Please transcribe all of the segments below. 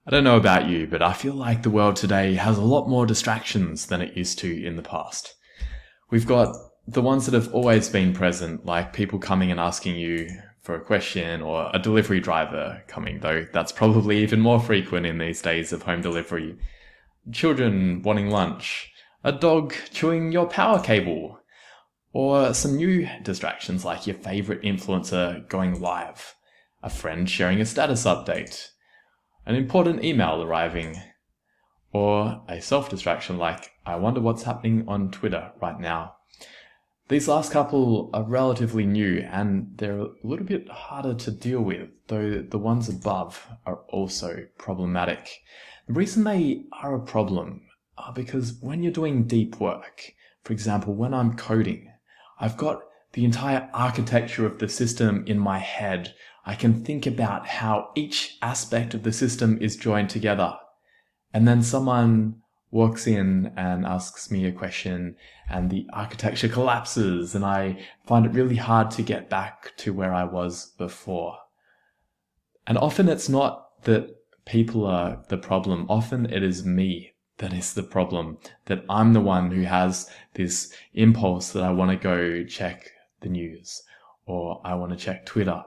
I don't know about you, but I feel like the world today has a lot more distractions than it used to in the past. We've got the ones that have always been present, like people coming and asking you for a question, or a delivery driver coming, though that's probably even more frequent in these days of home delivery. Children wanting lunch, a dog chewing your power cable, or some new distractions like your favorite influencer going live, a friend sharing a status update, an important email arriving, or a self-distraction like, I wonder what's happening on Twitter right now. These last couple are relatively new and they're a little bit harder to deal with, though the ones above are also problematic. The reason they are a problem are because when you're doing deep work, for example, when I'm coding, I've got the entire architecture of the system in my head. I can think about how each aspect of the system is joined together. And then someone walks in and asks me a question and the architecture collapses and I find it really hard to get back to where I was before. And often it's not that people are the problem. Often it is me that is the problem, that I'm the one who has this impulse that I want to go check the news or I want to check Twitter.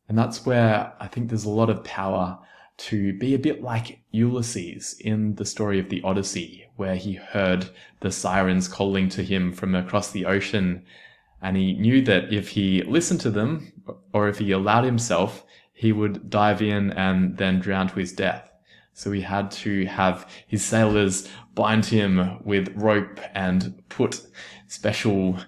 And that's where I think there's a lot of power to be a bit like Ulysses in the story of the Odyssey, where he heard the sirens calling to him from across the ocean, and he knew that if he listened to them, or if he allowed himself, he would dive in and then drown to his death. So he had to have his sailors bind him with rope and put special,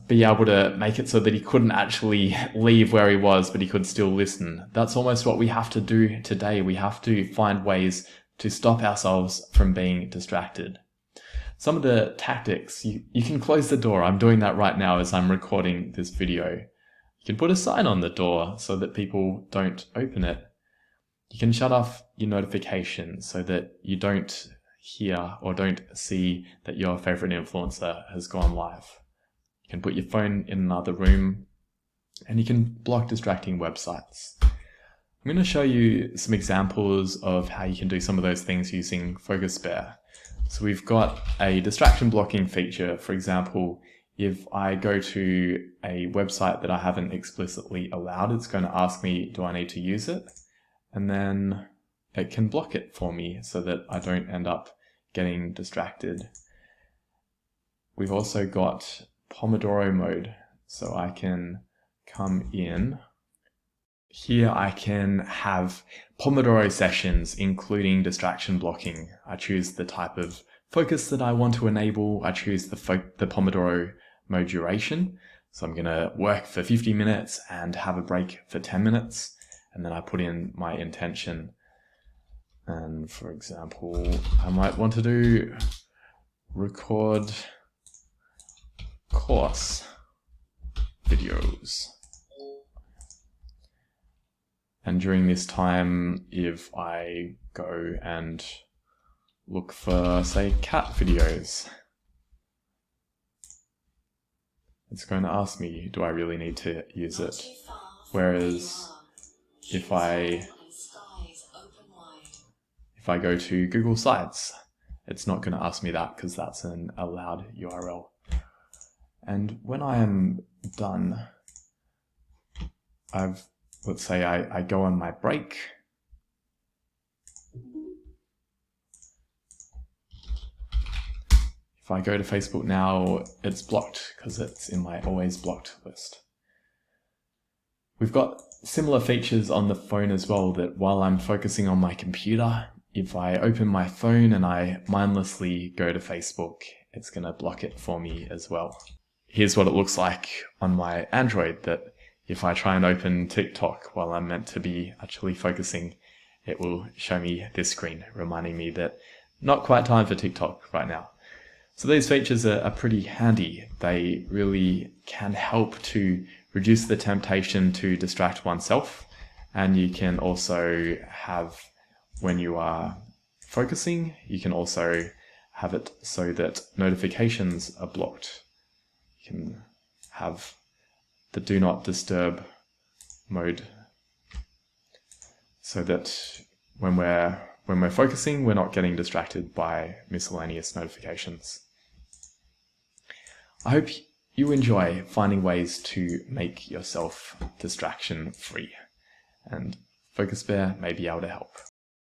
be able to make it so that he couldn't actually leave where he was, but he could still listen. That's almost what we have to do today. We have to find ways to stop ourselves from being distracted. Some of the tactics, you can close the door. I'm doing that right now as I'm recording this video. You can put a sign on the door so that people don't open it. You can shut off your notifications so that you don't hear or don't see that your favorite influencer has gone live. You can put your phone in another room and you can block distracting websites. I'm going to show you some examples of how you can do some of those things using FocusBear. So we've got a distraction blocking feature. For example, if I go to a website that I haven't explicitly allowed, it's going to ask me, do I need to use it? And then it can block it for me so that I don't end up getting distracted. We've also got Pomodoro mode, so I can come in. Here I can have Pomodoro sessions, including distraction blocking. I choose the type of focus that I want to enable. I choose the Pomodoro mode duration. So I'm going to work for 50 minutes and have a break for 10 minutes. And then I put in my intention. And for example, I might want to do record course videos. And during this time, if I go and look for, say, cat videos, it's going to ask me, do I really need to use it? Whereas if I go to Google Sites, it's not going to ask me that because that's an allowed URL. And when I am done, let's say I go on my break. If I go to Facebook now, it's blocked because it's in my always blocked list. We've got similar features on the phone as well, that while I'm focusing on my computer, if I open my phone and I mindlessly go to Facebook, it's going to block it for me as well. Here's what it looks like on my Android, that if I try and open TikTok while I'm meant to be actually focusing, it will show me this screen reminding me that not quite time for TikTok right now. So these features are pretty handy. They really can help to reduce the temptation to distract oneself. And you can also have, when you are focusing, you can also have it so that notifications are blocked. You can have the do not disturb mode so that when we're focusing, we're not getting distracted by miscellaneous notifications. I hope you enjoy finding ways to make yourself distraction free, and Focus Bear may be able to help.